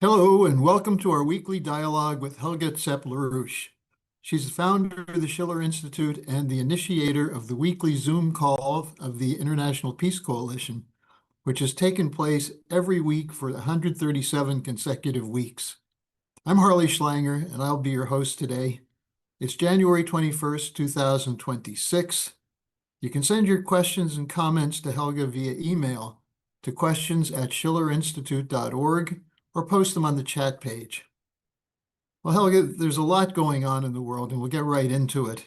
Hello, and welcome to our weekly dialogue with Helga Zepp-LaRouche. She's the founder of the Schiller Institute and the initiator of the weekly Zoom call of the International Peace Coalition, which has taken place every week for 137 consecutive weeks. I'm Harley Schlanger, and I'll be your host today. It's January 21st, 2026. You can send your questions and comments to Helga via email to questions@schillerinstitute.org or post them on the chat page. Well, Helga, there's a lot going on in the world, and we'll get right into it.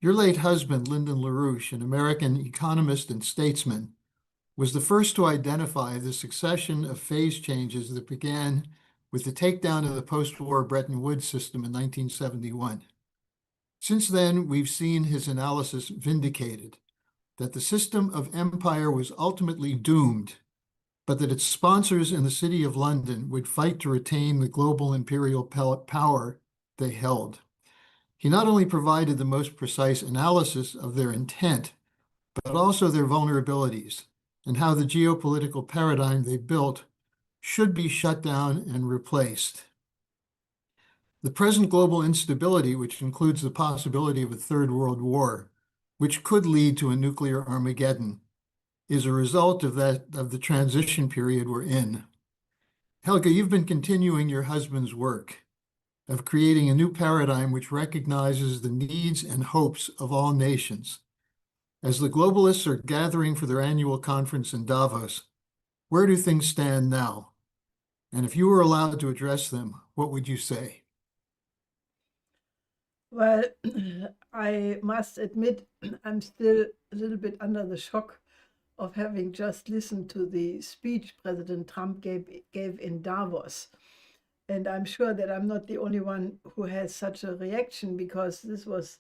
Your late husband, Lyndon LaRouche, an American economist and statesman, was the first to identify the succession of phase changes that began with the takedown of the post-war Bretton Woods system in 1971. Since then, we've seen his analysis vindicated, that the system of empire was ultimately doomed, but that its sponsors in the City of London would fight to retain the global imperial power they held. He not only provided the most precise analysis of their intent, but also their vulnerabilities and how the geopolitical paradigm they built should be shut down and replaced. The present global instability, which includes the possibility of a third world war, which could lead to a nuclear Armageddon, is a result of the transition period we're in. Helga, you've been continuing your husband's work of creating a new paradigm which recognizes the needs and hopes of all nations. As the globalists are gathering for their annual conference in Davos, where do things stand now? And if you were allowed to address them, what would you say? Well, I must admit, I'm still a little bit under the shock of having just listened to the speech President Trump gave in Davos. And I'm sure that I'm not the only one who has such a reaction, because this was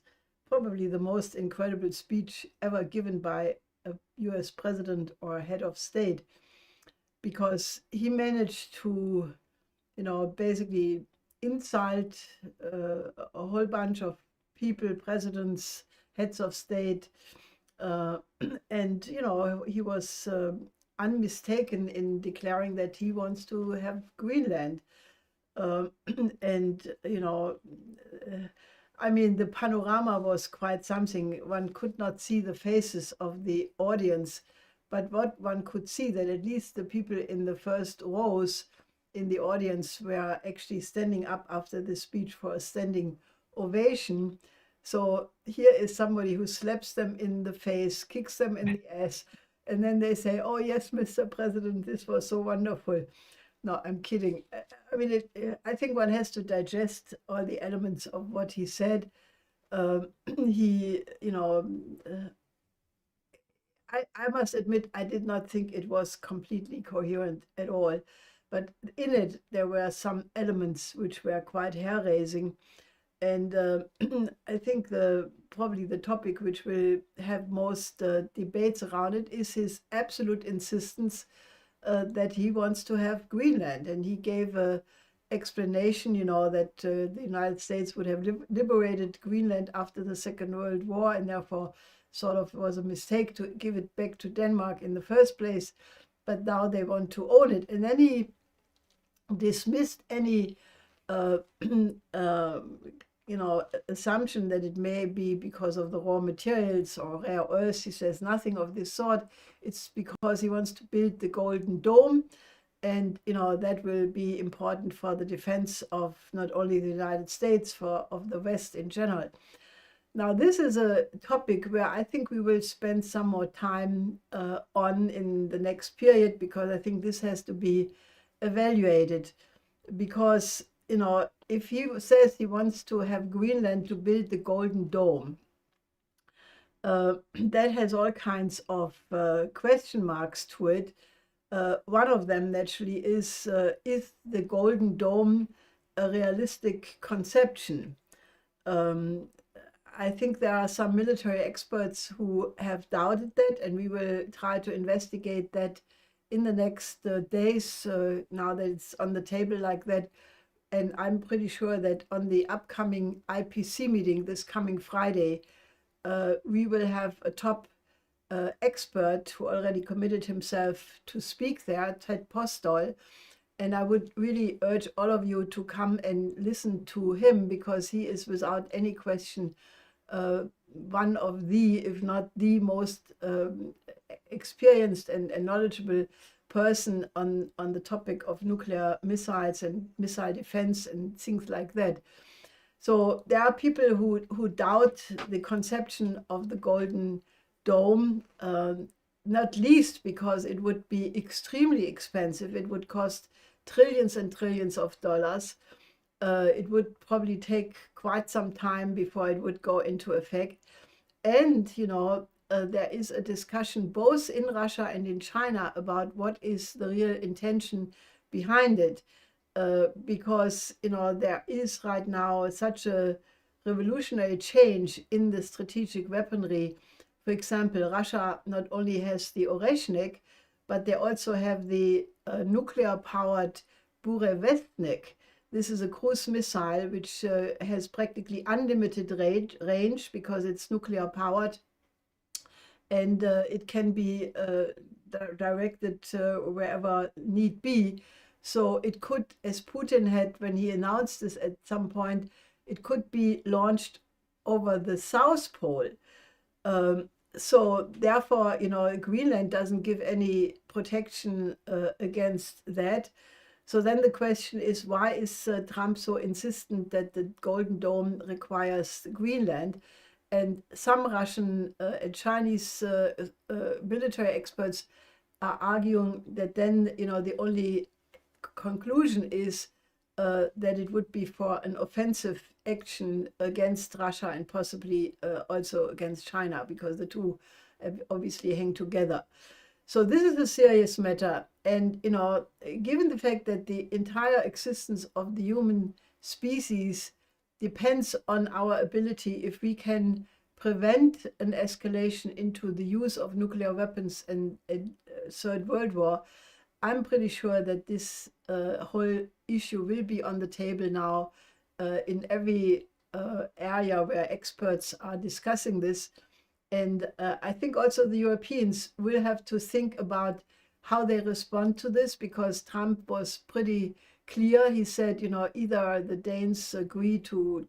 probably the most incredible speech ever given by a US president or head of state, because he managed to, basically insult a whole bunch of people, presidents, heads of state, and he was unmistaken in declaring that he wants to have Greenland. And I mean, the panorama was quite something. One could not see the faces of the audience, but what one could see, that at least the people in the first rows in the audience were actually standing up after the speech for a standing ovation. So here is somebody who slaps them in the face, kicks them in the ass, and then they say, "Oh yes, Mr. President, this was so wonderful." No, I'm kidding. I mean, I think one has to digest all the elements of what he said. He, I must admit, I did not think it was completely coherent at all. But in it, there were some elements which were quite hair-raising. And I think probably the topic which will have most debates around it is his absolute insistence that he wants to have Greenland. And he gave an explanation, that the United States would have liberated Greenland after the Second World War, and therefore sort of was a mistake to give it back to Denmark in the first place. But now they want to own it. And then he dismissed any assumption that it may be because of the raw materials or rare earths. He says nothing of this sort. It's because he wants to build the Golden Dome, and that will be important for the defense of not only the United States, of the West in general. Now, this is a topic where I think we will spend some more time on in the next period, because I think this has to be evaluated. Because if he says he wants to have Greenland to build the Golden Dome, that has all kinds of question marks to it. One of them naturally is the Golden Dome a realistic conception? I think there are some military experts who have doubted that, and we will try to investigate that in the next days, now that it's on the table like that. And I'm pretty sure that on the upcoming IPC meeting this coming Friday, we will have a top expert who already committed himself to speak there, Ted Postol, And I would really urge all of you to come and listen to him, because he is without any question one of the, if not the most experienced and knowledgeable person on the topic of nuclear missiles and missile defense and things like that. So there are people who doubt the conception of the Golden Dome, not least because it would be extremely expensive. It would cost trillions and trillions of dollars. It would probably take quite some time before it would go into effect. And, you know, there is a discussion both in Russia and in China about what is the real intention behind it. Because, you know, there is right now such a revolutionary change in the strategic weaponry. For example, Russia not only has the Oreshnik, but they also have the nuclear-powered Burevestnik. This is a cruise missile which has practically unlimited range because it's nuclear-powered, and it can be directed wherever need be. So it could, as Putin had when he announced this at some point, it could be launched over the South Pole. So therefore, you know, Greenland doesn't give any protection against that. So then the question is, why is Trump so insistent that the Golden Dome requires Greenland? And some Russian and Chinese military experts are arguing that then, you know, the only conclusion is that it would be for an offensive action against Russia and possibly also against China, because the two obviously hang together. So this is a serious matter. And, you know, given the fact that the entire existence of the human species depends on our ability, if we can prevent an escalation into the use of nuclear weapons and Third World War, I'm pretty sure that this whole issue will be on the table now in every area where experts are discussing this. And I think also the Europeans will have to think about how they respond to this, because Trump was pretty clear. He said, you know, either the Danes agree to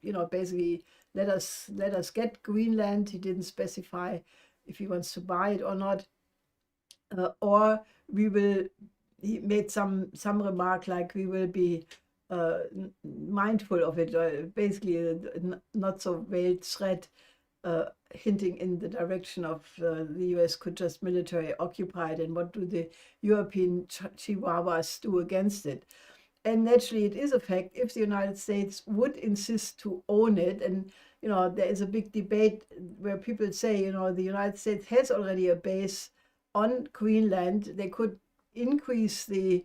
you know, basically let us get Greenland. He didn't specify if he wants to buy it or not, or we will. He made some remark like we will be mindful of it, or basically a not so veiled threat, hinting in the direction of the US could just military occupy it, and what do the European chihuahuas do against it? And naturally, it is a fact if the United States would insist to own it. And, you know, there is a big debate where people say, you know, the United States has already a base on Greenland. They could increase the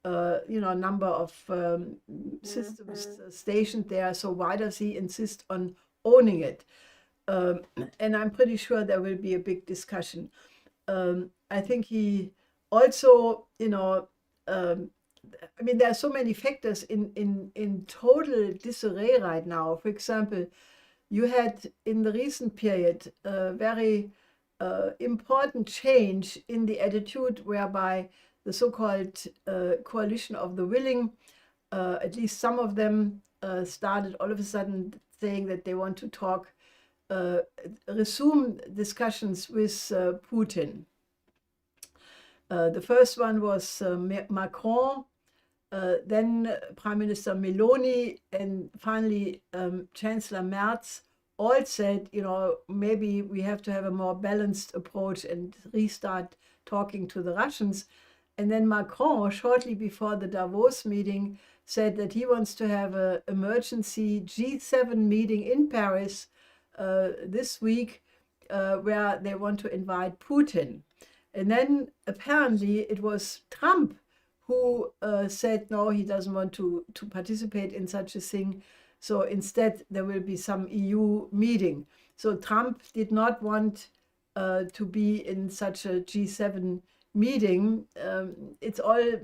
you know, number of systems stationed there. So why does he insist on owning it? And I'm pretty sure there will be a big discussion. I think he also, you know, I mean, there are so many factors in total disarray right now. For example, you had in the recent period a very important change in the attitude whereby the so-called coalition of the willing, at least some of them started all of a sudden saying that they want to talk, resume discussions with Putin. The first one was Macron, then Prime Minister Meloni, and finally Chancellor Merz all said, you know, maybe we have to have a more balanced approach and restart talking to the Russians. And then Macron, shortly before the Davos meeting, said that he wants to have an emergency G7 meeting in Paris this week, where they want to invite Putin. And then apparently it was Trump who said, no, he doesn't want to participate in such a thing. So instead, there will be some EU meeting. So Trump did not want to be in such a G7 meeting. It's all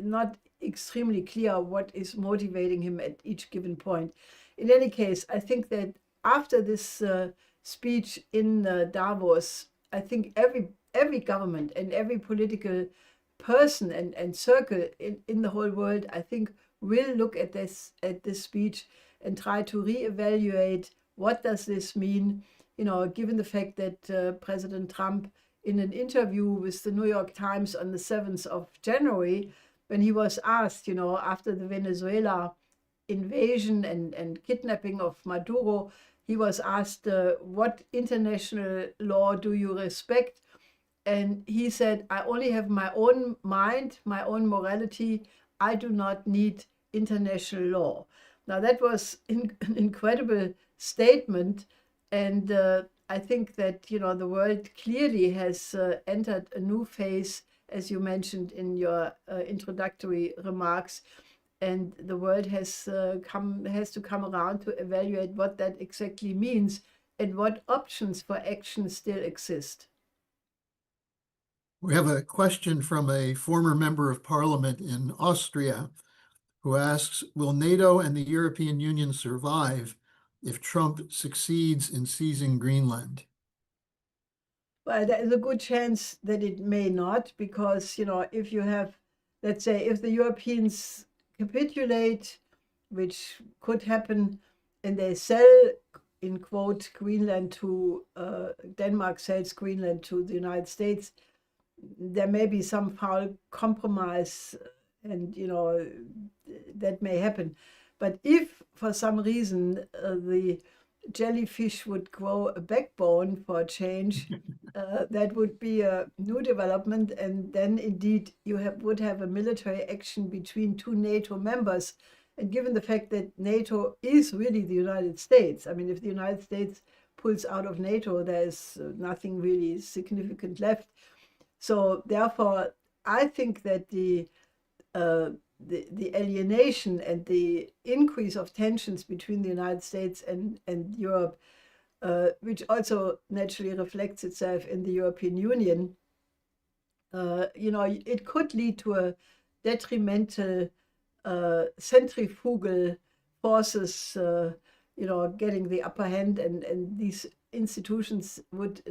not extremely clear what is motivating him at each given point. In any case, I think that after this speech in Davos, I think every government and every political person and circle in the whole world, I think, will look at this speech and try to reevaluate what does this mean, given the fact that President Trump, in an interview with the New York Times on the 7th of January, when he was asked, after the Venezuela invasion and kidnapping of Maduro, he was asked, what international law do you respect? And he said, I only have my own mind, my own morality. I do not need international law. Now, that was an incredible statement. And I think that, the world clearly has entered a new phase, as you mentioned in your introductory remarks. And the world has to come around to evaluate what that exactly means and what options for action still exist. We have a question from a former member of parliament in Austria who asks, will NATO and the European Union survive if Trump succeeds in seizing Greenland? Well, there is a good chance that it may not, because, if you have, let's say, if the Europeans capitulate, which could happen, and they sell, in quote, Greenland to, Denmark sells Greenland to the United States, there may be some foul compromise, and that may happen. But if for some reason the jellyfish would grow a backbone for a change, that would be a new development, and then indeed you would have a military action between two NATO members. And given the fact that NATO is really the United States, I mean, if the United States pulls out of NATO, there's nothing really significant left. So therefore, I think that the alienation and the increase of tensions between the United States and Europe, which also naturally reflects itself in the European Union, it could lead to a detrimental centrifugal forces, getting the upper hand, and these institutions would,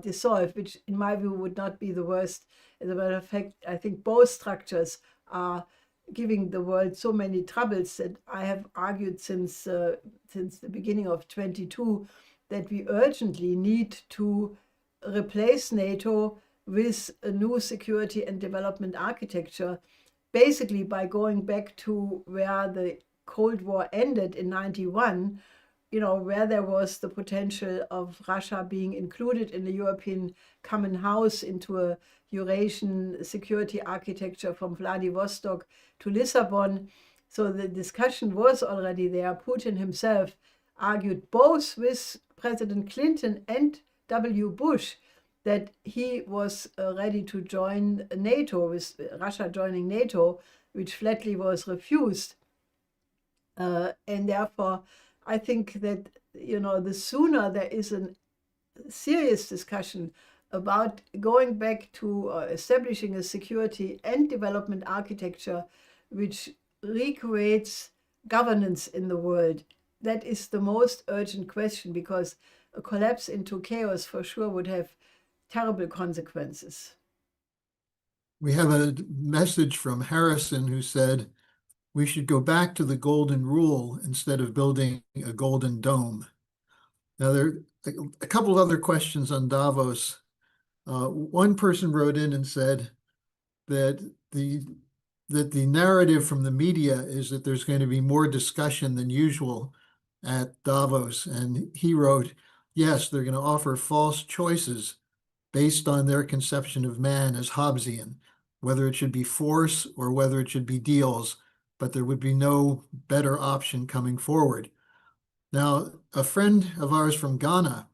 dissolve, which in my view would not be the worst. As a matter of fact, I think both structures are giving the world so many troubles that I have argued since the beginning of 22 that we urgently need to replace NATO with a new security and development architecture, basically by going back to where the Cold War ended in 91, where there was the potential of Russia being included in the European common house into a Eurasian security architecture from Vladivostok to Lisbon. So the discussion was already there. Putin himself argued both with President Clinton and W. Bush that he was ready to join NATO, with Russia joining NATO, which flatly was refused. And therefore, I think that, the sooner there is a serious discussion about going back to establishing a security and development architecture which recreates governance in the world, that is the most urgent question, because a collapse into chaos for sure would have terrible consequences. We have a message from Harrison who said, we should go back to the golden rule instead of building a golden dome. Now, there are a couple of other questions on Davos. One person wrote in and said that the narrative from the media is that there's going to be more discussion than usual at Davos. And he wrote, yes, they're going to offer false choices based on their conception of man as Hobbesian, whether it should be force or whether it should be deals, but there would be no better option coming forward. Now, a friend of ours from Ghana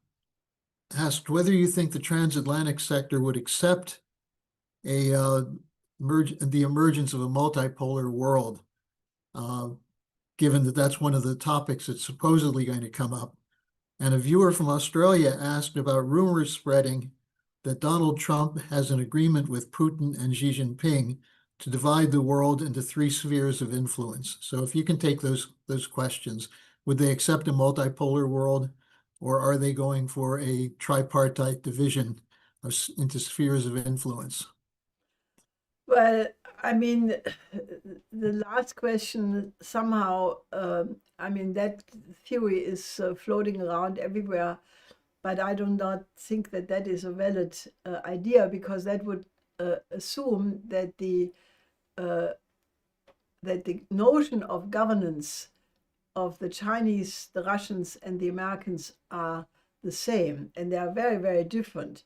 asked whether you think the transatlantic sector would accept the emergence of a multipolar world, given that that's one of the topics that's supposedly going to come up. And a viewer from Australia asked about rumors spreading that Donald Trump has an agreement with Putin and Xi Jinping to divide the world into 3 spheres of influence. So if you can take those questions, would they accept a multipolar world, or are they going for a tripartite division into spheres of influence? Well, I mean, the last question somehow, I mean, that theory is floating around everywhere, but I do not think that that is a valid idea, because that would assume uh, that the notion of governance of the Chinese, the Russians, and the Americans are the same, and they are very, very different.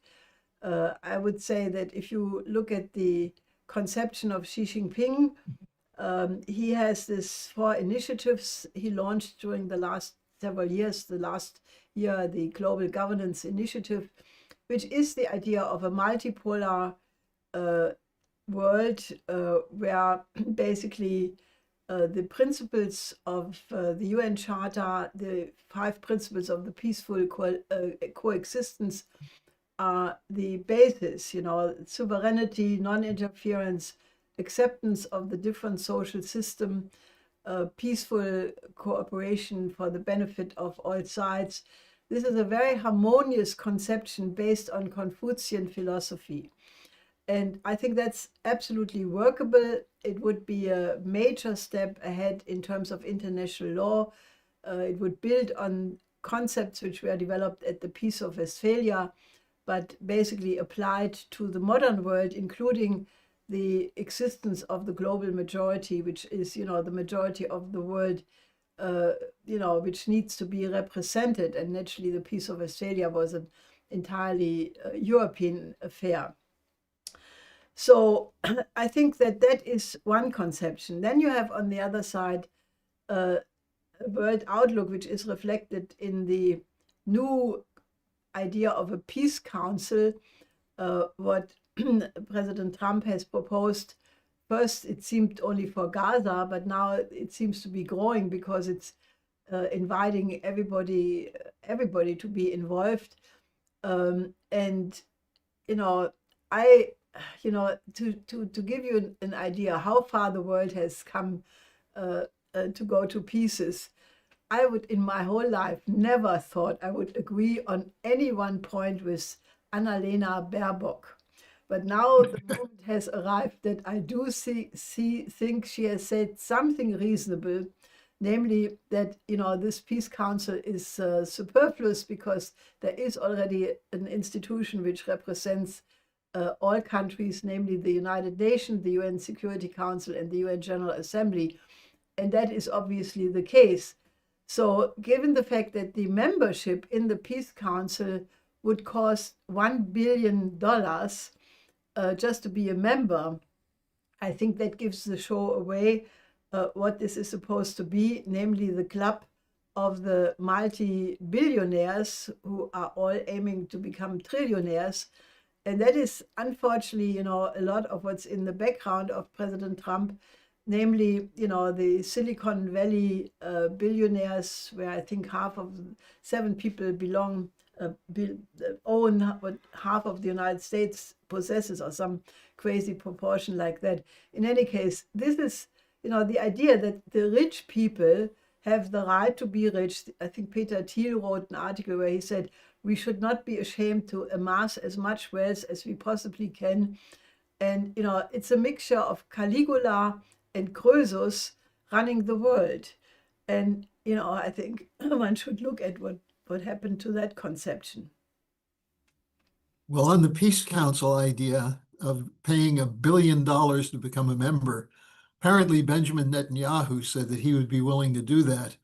I would say that if you look at the conception of Xi Jinping, he has this 4 initiatives he launched during the last several years. The last year, the Global Governance Initiative, which is the idea of a multipolar world where basically the principles of the UN Charter, the 5 principles of the peaceful coexistence, are the basis, sovereignty, non-interference, acceptance of the different social system, peaceful cooperation for the benefit of all sides. This is a very harmonious conception based on Confucian philosophy. And I think that's absolutely workable. It would be a major step ahead in terms of international law. It would build on concepts which were developed at the Peace of Westphalia, but basically applied to the modern world, including the existence of the global majority, which is, the majority of the world, which needs to be represented. And naturally, the Peace of Westphalia was an entirely European affair. So I think that that is one conception. Then you have on the other side a world outlook, which is reflected in the new idea of a peace council, what President Trump has proposed. First, it seemed only for Gaza, but now it seems to be growing because it's inviting everybody to be involved. And I to give you an idea how far the world has come to go to pieces, I would in my whole life never thought I would agree on any one point with Annalena Baerbock. But now the moment has arrived that I do think she has said something reasonable, namely that this peace council is superfluous because there is already an institution which represents all countries, namely the United Nations, the UN Security Council, and the UN General Assembly. And that is obviously the case. So given the fact that the membership in the Peace Council would cost $1 billion just to be a member, I think that gives the show away what this is supposed to be, namely the club of the multi-billionaires who are all aiming to become trillionaires. And that is unfortunately, a lot of what's in the background of President Trump, namely, the Silicon Valley billionaires, where I think half of 7 people own what half of the United States possesses, or some crazy proportion like that. In any case, this is, the idea that the rich people have the right to be rich. I think Peter Thiel wrote an article where he said, we should not be ashamed to amass as much wealth as we possibly can. And, it's a mixture of Caligula and Croesus running the world. And, I think one should look at what happened to that conception. Well, on the Peace Council idea of paying $1 billion to become a member, apparently Benjamin Netanyahu said that he would be willing to do that.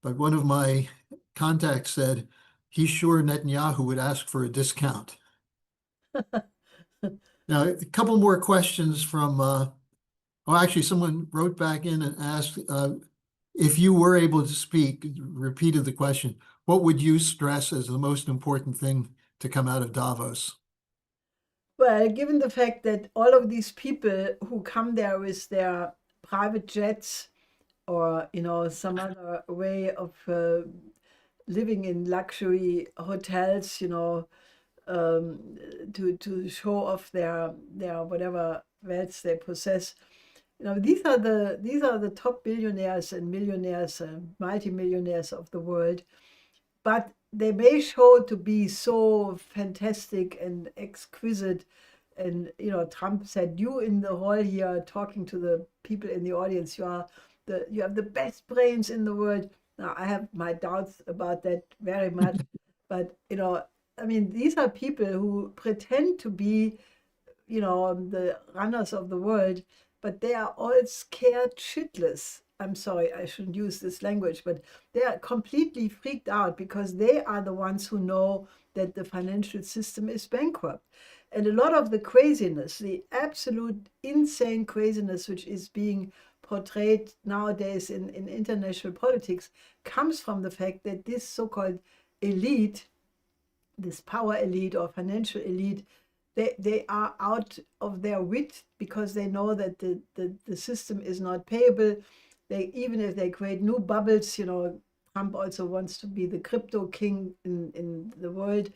But one of my contacts said he's sure Netanyahu would ask for a discount. Now, a couple more questions from, actually, someone wrote back in and asked if you were able to speak, repeated the question, what would you stress as the most important thing to come out of Davos? Well, given the fact that all of these people who come there with their private jets or, some other way of living in luxury hotels, to show off their whatever wealth they possess. These are the top billionaires and millionaires and multimillionaires of the world, but they may show to be so fantastic and exquisite and Trump said, you in the hall here talking to the people in the audience, you have the best brains in the world. Now I have my doubts about that very much, but I mean, these are people who pretend to be the runners of the world, but they are all scared shitless. I'm sorry, I shouldn't use this language, but they are completely freaked out because they are the ones who know that the financial system is bankrupt. And a lot of the craziness, the absolute insane craziness, which is being portrayed nowadays in international politics, comes from the fact that this so-called elite, this power elite or financial elite, they are out of their wit because they know that the system is not payable. Even if they create new bubbles, Trump also wants to be the crypto king in the world.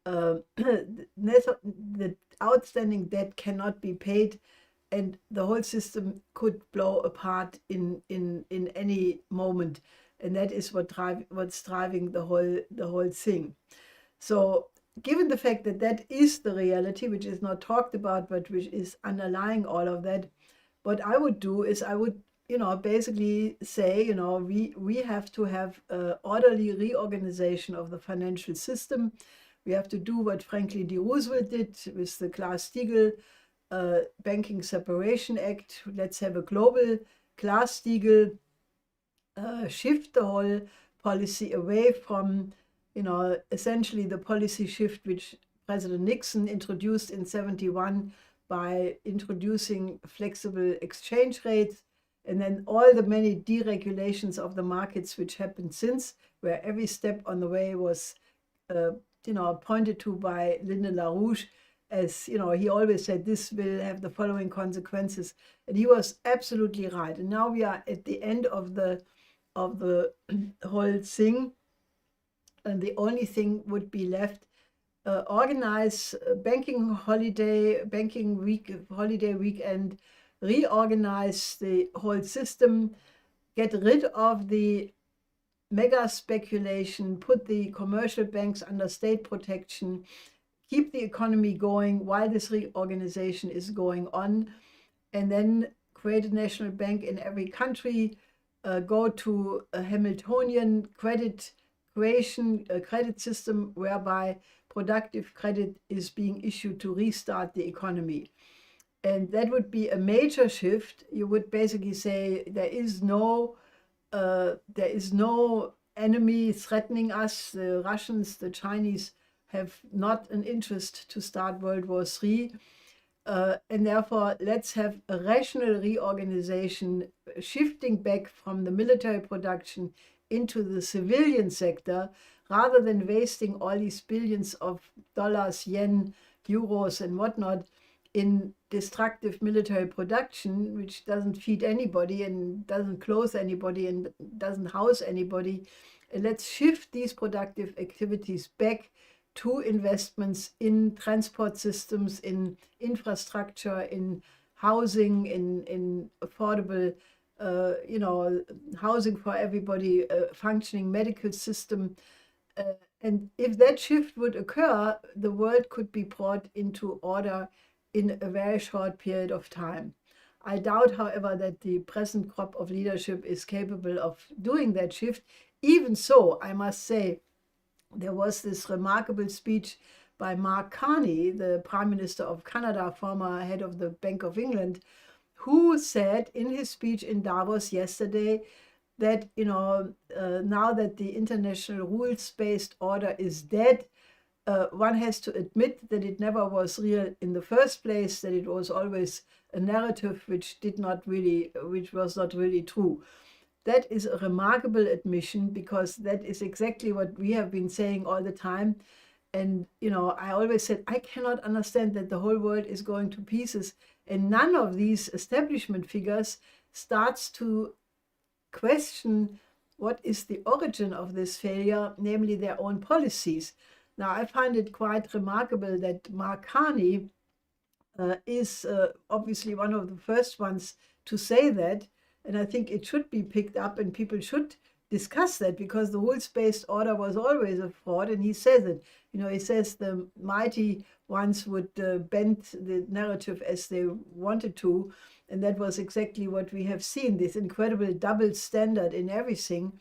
The outstanding debt cannot be paid, and the whole system could blow apart in any moment, and that is what's driving the whole thing. So, given the fact that that is the reality, which is not talked about, but which is underlying all of that, what I would do is I would, basically say, we have to have an orderly reorganization of the financial system. We have to do what Franklin D. Roosevelt did with the Glass-Steagall Banking Separation Act. Let's have a global Glass-Steagall, shift the whole policy away from essentially the policy shift which President Nixon introduced in 71 by introducing flexible exchange rates, and then all the many deregulations of the markets which happened since, where every step on the way was pointed to by Lyndon LaRouche as, he always said, this will have the following consequences. And he was absolutely right. And now we are at the end of the whole thing. And the only thing would be left, organize banking holiday weekend, reorganize the whole system, get rid of the mega speculation, put the commercial banks under state protection, keep the economy going while this reorganization is going on, and then create a national bank in every country, go to a Hamiltonian credit creation, a credit system whereby productive credit is being issued to restart the economy. And that would be a major shift. You would basically say there is no enemy threatening us. The Russians, the Chinese have not an interest to start World War III. And therefore, let's have a rational reorganization, shifting back from the military production into the civilian sector, rather than wasting all these billions of dollars, yen, euros, and whatnot in destructive military production, which doesn't feed anybody and doesn't clothe anybody and doesn't house anybody. And let's shift these productive activities back to investments in transport systems, in infrastructure, in housing, in affordable housing for everybody, a functioning medical system. And if that shift would occur, the world could be brought into order in a very short period of time. I doubt, however, that the present crop of leadership is capable of doing that shift. Even so, I must say, there was this remarkable speech by Mark Carney, the Prime Minister of Canada, former head of the Bank of England, who said in his speech in Davos yesterday that, now that the international rules-based order is dead, one has to admit that it never was real in the first place, that it was always a narrative which was not really true. That is a remarkable admission, because that is exactly what we have been saying all the time. And, I always said, I cannot understand that the whole world is going to pieces. And none of these establishment figures starts to question what is the origin of this failure, namely their own policies. Now, I find it quite remarkable that Mark Carney is obviously one of the first ones to say that. And I think it should be picked up, and people should discuss that, because the rules-based order was always a fraud, and he says it. He says the mighty ones would bend the narrative as they wanted to, and that was exactly what we have seen, this incredible double standard in everything.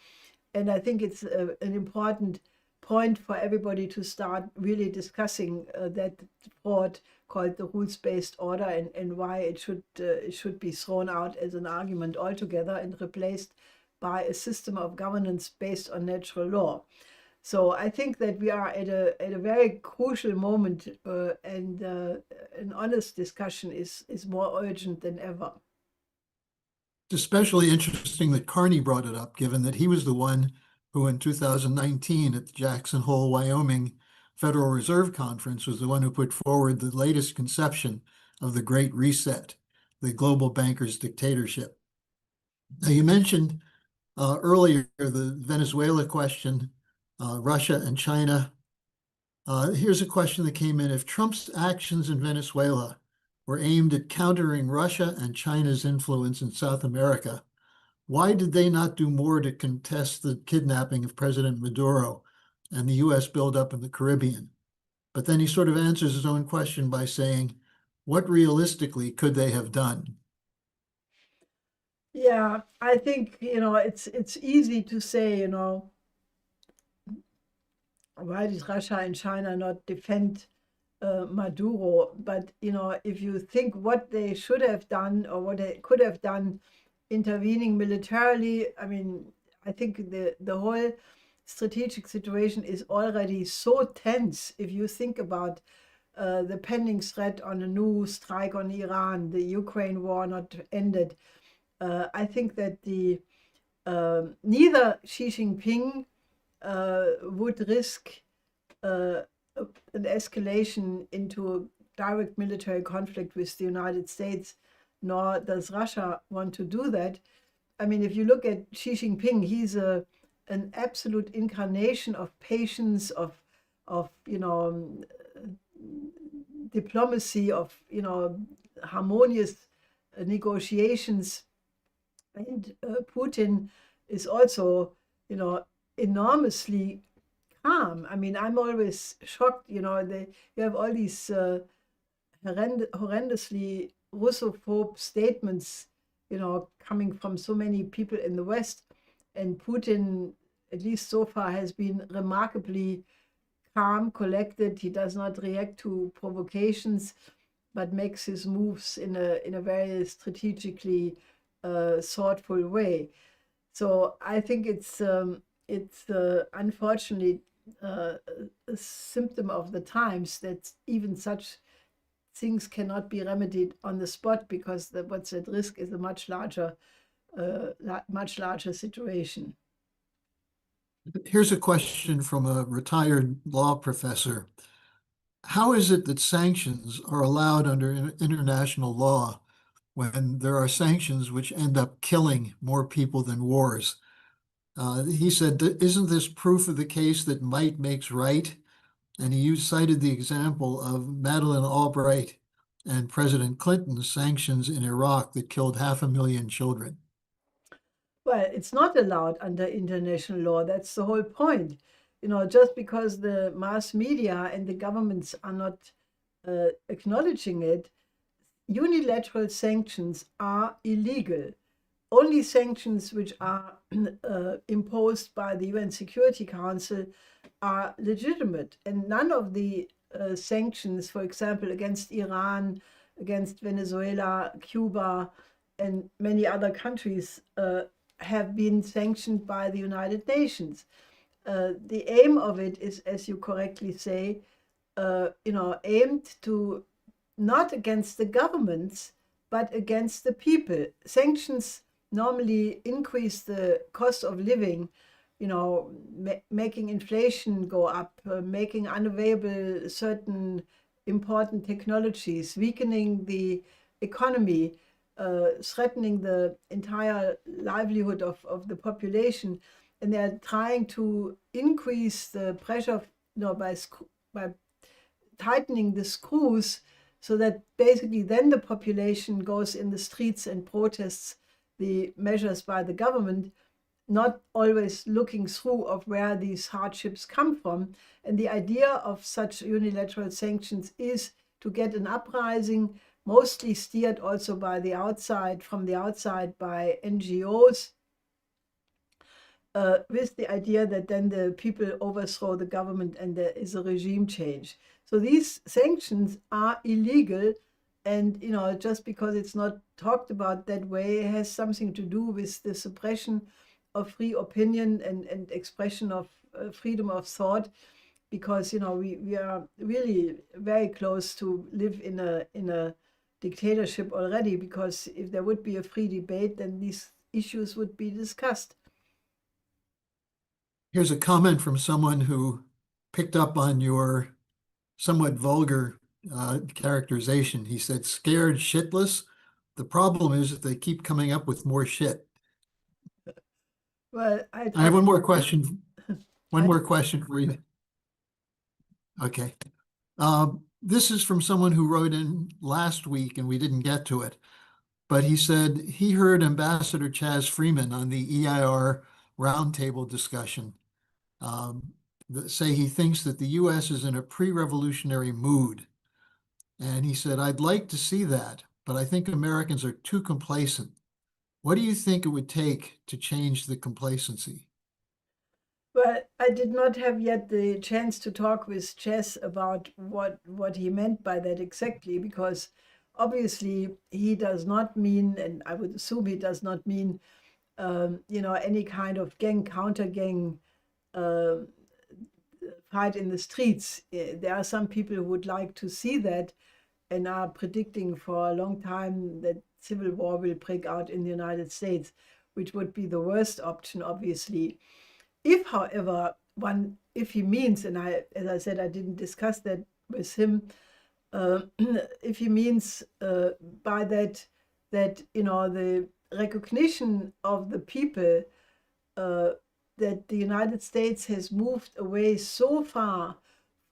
And I think it's an important point for everybody to start really discussing that fraud called the rules-based order, and why it should be thrown out as an argument altogether and replaced by a system of governance based on natural law. So I think that we are at a very crucial moment, and an honest discussion is more urgent than ever. It's especially interesting that Carney brought it up, given that he was the one who in 2019 at the Jackson Hole, Wyoming Federal Reserve Conference was the one who put forward the latest conception of the Great Reset, the global bankers' dictatorship. Now, you mentioned earlier the Venezuela question, Russia and China. Here's a question that came in. If Trump's actions in Venezuela were aimed at countering Russia and China's influence in South America, why did they not do more to contest the kidnapping of President Maduro and the U.S. buildup in the Caribbean? But then he sort of answers his own question by saying, what realistically could they have done? Yeah, I think, it's easy to say, why did Russia and China not defend Maduro? But, if you think what they should have done or what they could have done intervening militarily, I mean, I think the whole strategic situation is already so tense. If you think about the pending threat on a new strike on Iran, the Ukraine war not ended, I think that neither Xi Jinping would risk an escalation into a direct military conflict with the United States, nor does Russia want to do that. I mean, if you look at Xi Jinping, he's an absolute incarnation of patience, of diplomacy, of harmonious negotiations. And Putin is also, enormously calm. I mean, I'm always shocked, you have all these horrendously Russophobe statements, coming from so many people in the West. And Putin, at least so far, has been remarkably calm, collected. He does not react to provocations, but makes his moves in a very strategically thoughtful way. So I think it's unfortunately a symptom of the times that even such things cannot be remedied on the spot, because what's at risk is a much larger situation. Here's a question from a retired law professor. How is it that sanctions are allowed under international law when there are sanctions which end up killing more people than wars? He said, isn't this proof of the case that might makes right? And he cited the example of Madeleine Albright and President Clinton's sanctions in Iraq that killed 500,000 children. Well, it's not allowed under international law. That's the whole point. Just because the mass media and the governments are not acknowledging it, unilateral sanctions are illegal. Only sanctions which are imposed by the UN Security Council are legitimate. And none of the sanctions, for example, against Iran, against Venezuela, Cuba, and many other countries have been sanctioned by the United Nations. The aim of it is, as you correctly say, aimed to not against the governments, but against the people. Sanctions normally increase the cost of living, making inflation go up, making unavailable certain important technologies, weakening the economy, threatening the entire livelihood of the population. And they're trying to increase the pressure by tightening the screws, so that basically then the population goes in the streets and protests the measures by the government. not always looking through of where these hardships come from. And the idea of such unilateral sanctions is to get an uprising, mostly steered also by the outside, from the outside by NGOs, with the idea that then the people overthrow the government and there is a regime change. So these sanctions are illegal. And, just because it's not talked about that way, it has something to do with the suppression of free opinion and expression of freedom of thought, because, we are really very close to live in a dictatorship already, because if there would be a free debate, then these issues would be discussed. Here's a comment from someone who picked up on your somewhat vulgar characterization. He said, scared shitless. The problem is that they keep coming up with more shit. Well, I have one more question. One I- more question for you. Okay. This is from someone who wrote in last week and we didn't get to it. But he said he heard Ambassador Chaz Freeman on the EIR roundtable discussion say he thinks that the U.S. is in a pre-revolutionary mood. And he said, I'd like to see that, but I think Americans are too complacent. What do you think it would take to change the complacency? Well, I did not have yet the chance to talk with Chess about what he meant by that exactly, because obviously he does not mean, and I would assume he does not mean, any kind of gang, counter gang uh, fight in the streets. There are some people who would like to see that and are predicting for a long time that civil war will break out in the United States, which would be the worst option, obviously. If, however, if he means, and as I said, I didn't discuss that with him, if he means by that the recognition of the people, that the United States has moved away so far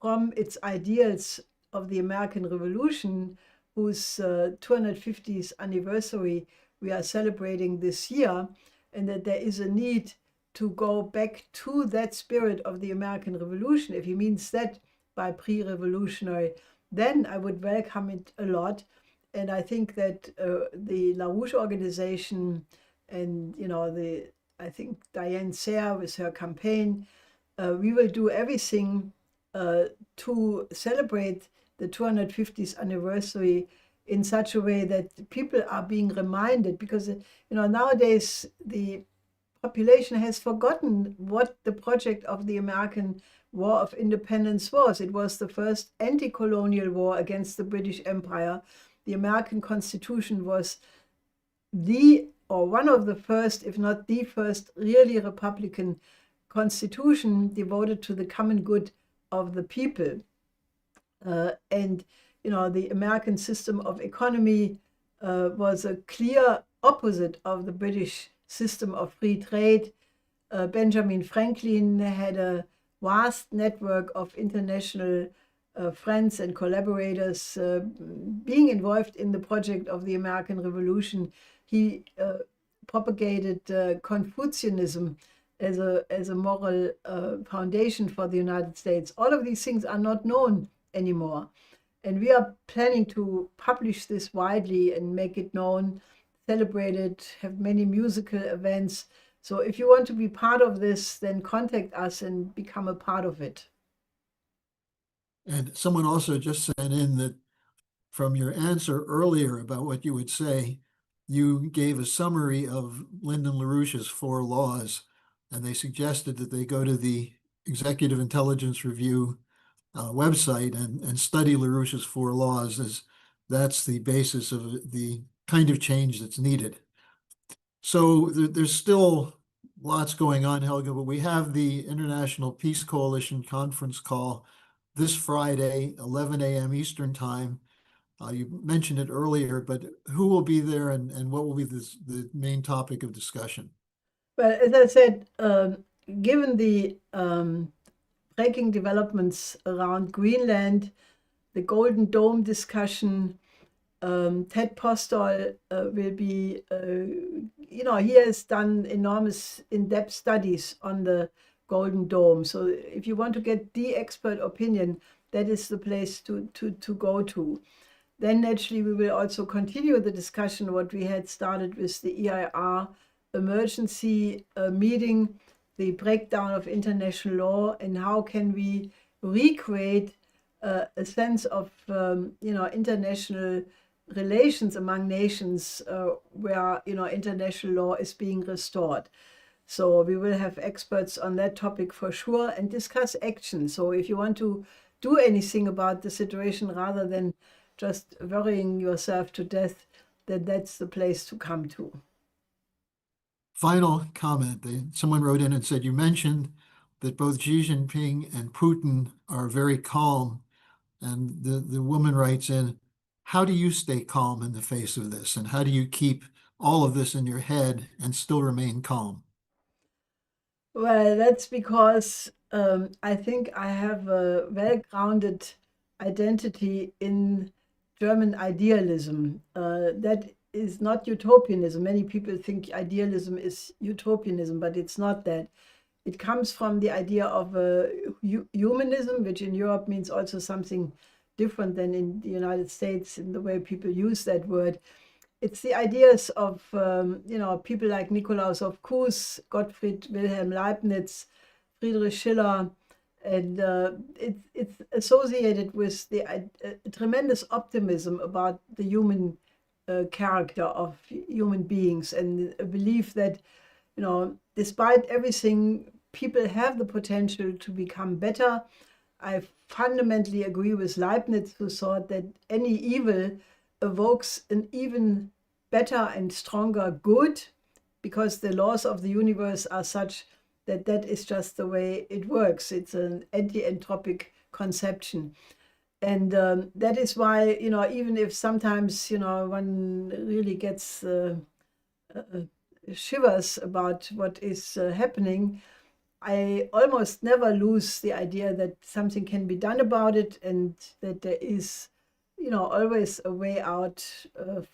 from its ideals of the American Revolution, whose 250th anniversary we are celebrating this year, and that there is a need to go back to that spirit of the American Revolution. If he means that by pre-revolutionary, then I would welcome it a lot. And I think that the LaRouche organization and, I think Diane Sayre with her campaign, we will do everything to celebrate the 250th anniversary in such a way that people are being reminded, because nowadays the population has forgotten what the project of the American War of Independence was. It was the first anti-colonial war against the British Empire. The American Constitution was one of the first, if not the first, really Republican constitution devoted to the common good of the people. And the American system of economy was a clear opposite of the British system of free trade. Benjamin Franklin had a vast network of international friends and collaborators being involved in the project of the American Revolution. He propagated Confucianism as a moral foundation for the United States. All of these things are not known anymore. And we are planning to publish this widely and make it known, celebrate it, have many musical events. So if you want to be part of this, then contact us and become a part of it. And someone also just sent in that from your answer earlier about what you would say, you gave a summary of Lyndon LaRouche's 4 laws, and they suggested that they go to the Executive Intelligence Review website and study LaRouche's 4 laws, as that's the basis of the kind of change that's needed. So there's still lots going on, Helga, but we have the International Peace Coalition conference call this Friday, 11 a.m. Eastern Time. You mentioned it earlier, but who will be there and what will be the main topic of discussion? Well, as I said, given the breaking developments around Greenland, the Golden Dome discussion, Ted Postol will be, he has done enormous in-depth studies on the Golden Dome. So if you want to get the expert opinion, that is the place to go to. Then naturally, we will also continue the discussion, what we had started with the EIR emergency meeting, the breakdown of international law, and how can we recreate a sense of, international relations among nations where, international law is being restored. So we will have experts on that topic for sure and discuss action. So if you want to do anything about the situation rather than just worrying yourself to death, then that's the place to come to. Final comment. Someone wrote in and said, you mentioned that both Xi Jinping and Putin are very calm. And the woman writes in, how do you stay calm in the face of this? And how do you keep all of this in your head and still remain calm? Well, that's because I think I have a well-grounded identity in German idealism. That is not utopianism. Many people think idealism is utopianism, but it's not that. It comes from the idea of humanism, which in Europe means also something different than in the United States in the way people use that word. It's the ideas of people like Nikolaus of Kues, Gottfried Wilhelm Leibniz, Friedrich Schiller, and it's associated with the tremendous optimism about the human character of human beings, and a belief that despite everything, people have the potential to become better. I fundamentally agree with Leibniz, who thought that any evil evokes an even better and stronger good, because the laws of the universe are such that that is just the way it works. It's an anti-entropic conception. And that is why, even if sometimes, one really gets shivers about what is happening, I almost never lose the idea that something can be done about it, and that there is, always a way out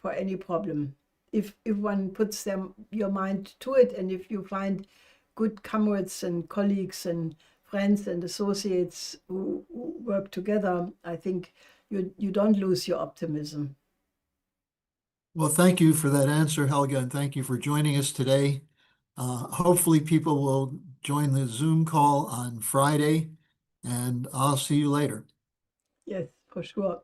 for any problem. If one puts your mind to it, and if you find good comrades and colleagues and friends and associates who work together, I think you don't lose your optimism. Well, thank you for that answer, Helga, and thank you for joining us today. Hopefully people will join the Zoom call on Friday, and I'll see you later. Yes, for sure.